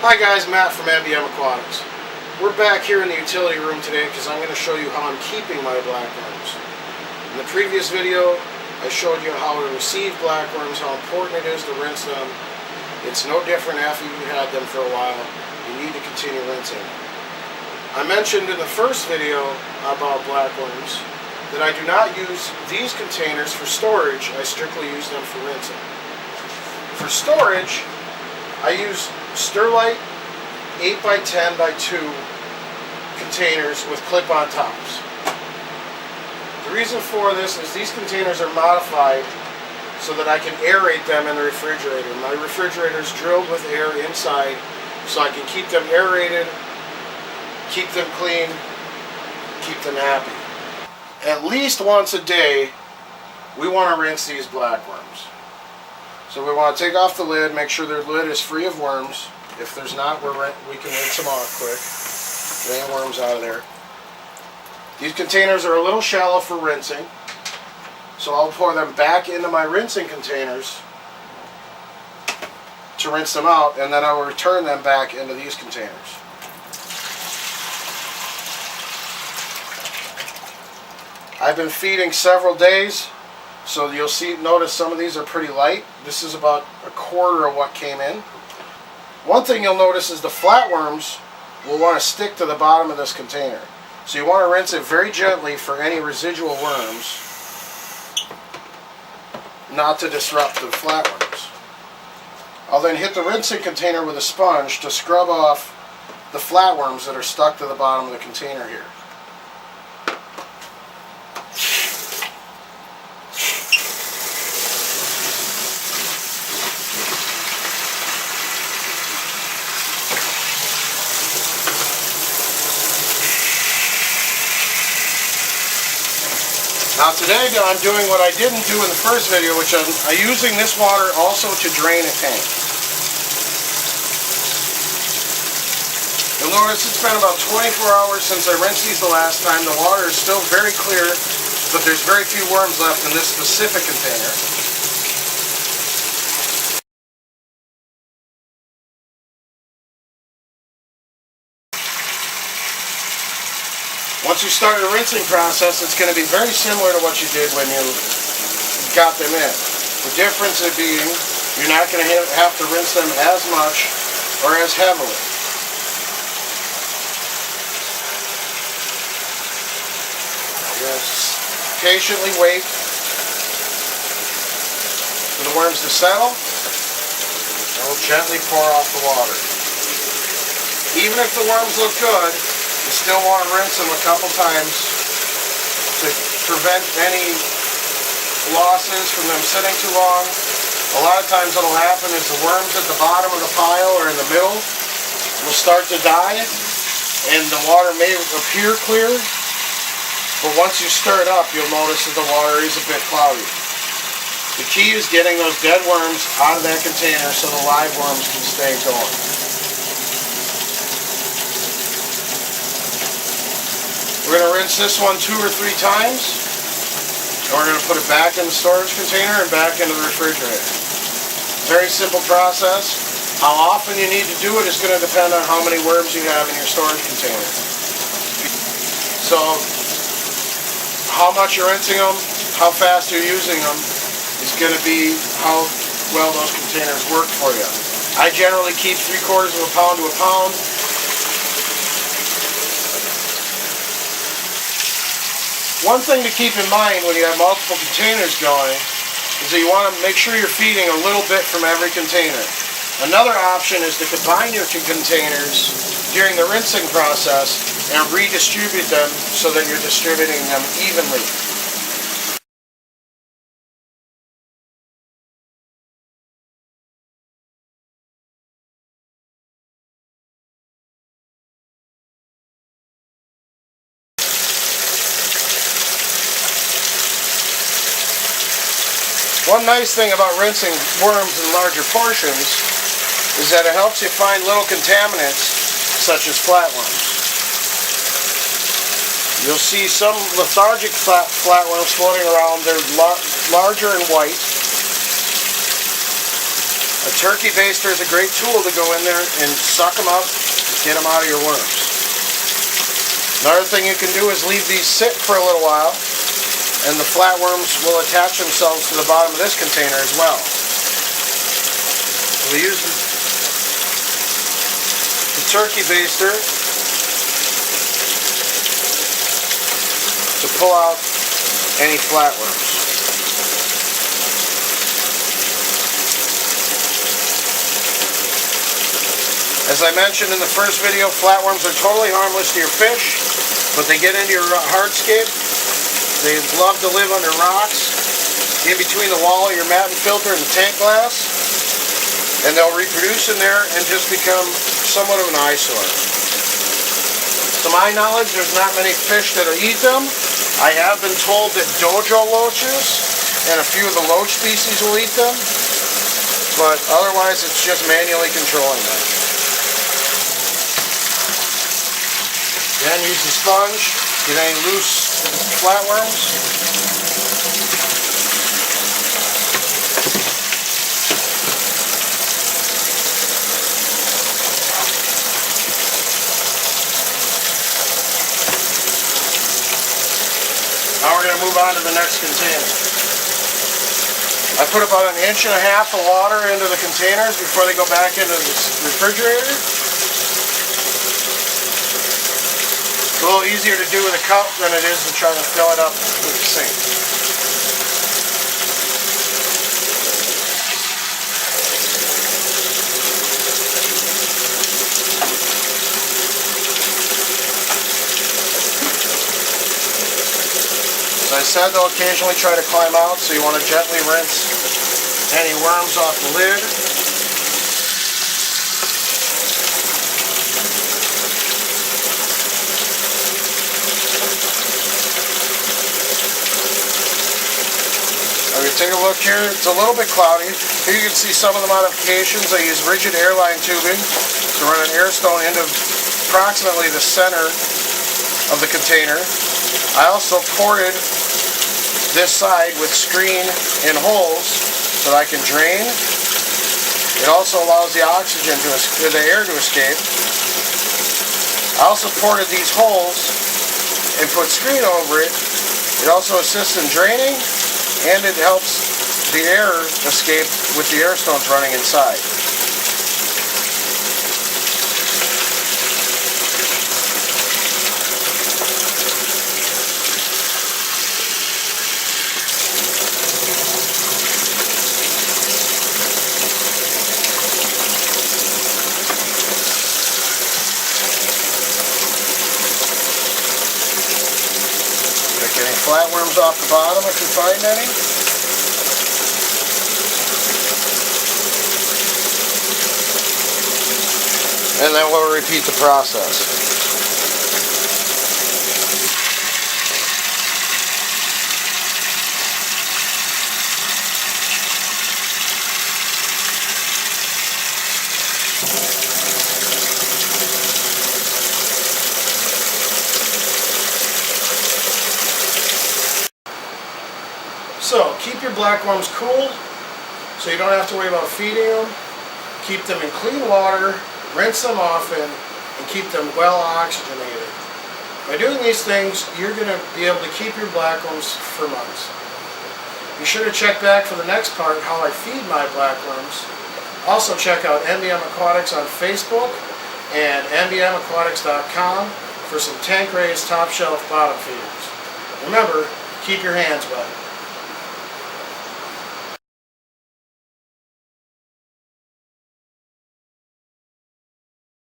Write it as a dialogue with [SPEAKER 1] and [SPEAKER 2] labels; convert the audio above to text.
[SPEAKER 1] Hi guys, Matt from MBM Aquatics. We're back here in the utility room today because I'm going to show you how I'm keeping my blackworms. In the previous video, I showed you how to receive blackworms, how important it is to rinse them. It's no different after you've had them for a while. You need to continue rinsing. I mentioned in the first video about blackworms that I do not use these containers for storage. I strictly use them for rinsing. For storage, I use Sterlite 8x10x2 containers with clip-on tops. The reason for this is these containers are modified so that I can aerate them in the refrigerator. My refrigerator is drilled with air inside so I can keep them aerated, keep them clean, keep them happy. At least once a day, we want to rinse these blackworms. So we want to take off the lid, make sure their lid is free of worms. If there's not, we can rinse them off quick. Get any worms out of there. These containers are a little shallow for rinsing, so I'll pour them back into my rinsing containers to rinse them out, and then I will return them back into these containers. I've been feeding several days, so you'll notice some of these are pretty light. This is about a quarter of what came in. One thing you'll notice is the flatworms will want to stick to the bottom of this container. So you want to rinse it very gently for any residual worms, not to disrupt the flatworms. I'll then hit the rinsing container with a sponge to scrub off the flatworms that are stuck to the bottom of the container here. Now today I'm doing what I didn't do in the first video, which I'm using this water also to drain a tank. You'll notice it's been about 24 hours since I rinsed these the last time. The water is still very clear, but there's very few worms left in this specific container. Once you start the rinsing process, it's going to be very similar to what you did when you got them in. The difference of being you're not going to have to rinse them as much or as heavily. Just patiently wait for the worms to settle, and we'll gently pour off the water. Even if the worms look good, you still want to rinse them a couple times to prevent any losses from them sitting too long. A lot of times what will happen is the worms at the bottom of the pile or in the middle will start to die, and the water may appear clear, but once you stir it up, you'll notice that the water is a bit cloudy. The key is getting those dead worms out of that container so the live worms can stay going. We're going to rinse this one 2 or 3 times, and we're going to put it back in the storage container and back into the refrigerator. Very simple process. How often you need to do it is going to depend on how many worms you have in your storage container. So, how much you're rinsing them, how fast you're using them, is going to be how well those containers work for you. I generally keep 3/4 of a pound to a pound. One thing to keep in mind when you have multiple containers going is that you want to make sure you're feeding a little bit from every container. Another option is to combine your 2 containers during the rinsing process and redistribute them so that you're distributing them evenly. One nice thing about rinsing worms in larger portions is that it helps you find little contaminants such as flatworms. You'll see some lethargic flatworms floating around. They're larger and white. I turkey baster is a great tool to go in there and suck them up, get them out of your worms. Another thing you can do is leave these sit for a little while, and the flatworms will attach themselves to the bottom of this container as well. So we use the turkey baster to pull out any flatworms. As I mentioned in the first video, flatworms are totally harmless to your fish, but they get into your hardscape. They love to live under rocks, in between the wall of your mat and filter and the tank glass, and they'll reproduce in there and just become somewhat of an eyesore. To my knowledge, there's not many fish that eat them. I have been told that dojo loaches and a few of the loach species will eat them, but otherwise it's just manually controlling them. Then use the sponge, get any loose flatworms. Now we're going to move on to the next container. I put about 1.5 inches of water into the containers before they go back into the refrigerator. It's a little easier to do with a cup than it is to try to fill it up with the sink. As I said, they'll occasionally try to climb out, so you want to gently rinse any worms off the lid. Take a look here, it's a little bit cloudy. Here you can see some of the modifications. I use rigid airline tubing to run an air stone into approximately the center of the container. I also ported this side with screen and holes so that I can drain. It also allows the oxygen the air to escape. I also ported these holes and put screen over it. It also assists in draining, and it helps the air escape with the air stones running inside. Pick any flatworms off the bottom if you find any. And then we'll repeat the process. So, keep your blackworms cool so you don't have to worry about feeding them. Keep them in clean water, rinse them often, and keep them well oxygenated. By doing these things, you're going to be able to keep your blackworms for months. Be sure to check back for the next part, how I feed my blackworms. Also check out MBM Aquatics on Facebook and mbmaquatics.com for some tank-raised top-shelf bottom feeders. Remember, keep your hands wet.